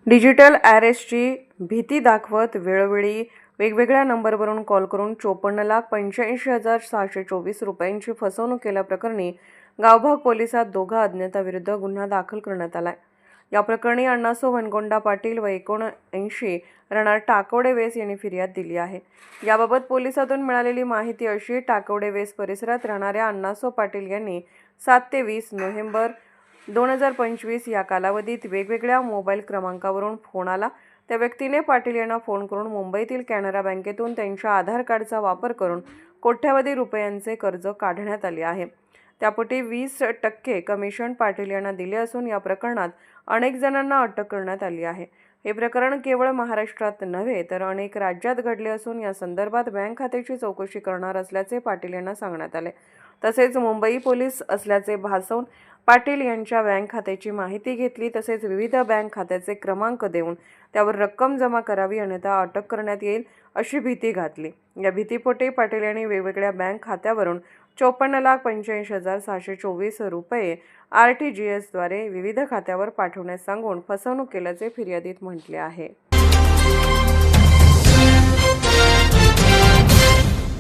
Digital अरेस्टची भीती दाखवत वेळोवेळी वेगवेगळ्या नंबरवरून कॉल करून 54,85,624 रुपयांची फसवणूक केल्याप्रकरणी गावभाग पोलिसात दोघा अज्ञाताविरुद्ध गुन्हा दाखल करण्यात आलाय। या प्रकरणी अण्णासो वनगोंडा पाटील व 79 राहणार टाकवडे वेस यांनी फिर्याद दिली आहे। याबाबत पोलिसातून मिळालेली माहिती अशी, टाकवडे वेस परिसरात राहणाऱ्या अण्णासो पाटील यांनी 7 ते 20 नोव्हेंबर 2025 या कालावधीत वेगवेगळ्या मोबाईल क्रमांकावरून फोन आला। त्या व्यक्तीने पाटील यांना फोन करून मुंबईतील कॅनरा बँकेतून त्यांच्या आधार कार्डचा वापर करून कोट्यवधी रुपयांचे कर्ज काढण्यात आले आहे। त्यापोटी 20% कमिशन पाटील यांना दिले असून या प्रकरणात अनेक जणांना अटक करण्यात आली आहे। हे प्रकरण केवळ महाराष्ट्रात नव्हे तर अनेक राज्यात घडले असून या संदर्भात बँक खात्याची चौकशी करणार असल्याचे पाटील यांना सांगण्यात आले। तसेच मुंबई पोलीस असल्याचे भासवून पाटील यांच्या बँक खात्याची माहिती घेतली। तसेच विविध बँक खात्याचे क्रमांक देऊन त्यावर रक्कम जमा करावी अन्यथा अटक करण्यात येईल अशी भीती घातली। या भीतीपोटी पाटील यांनी वेगवेगळ्या बँक खात्यावरून 54,85,624 रुपये RTGS द्वारे विविध खात्यावर पाठवण्यास सांगून फसवणूक केल्याचे फिर्यादीत म्हटले आहे।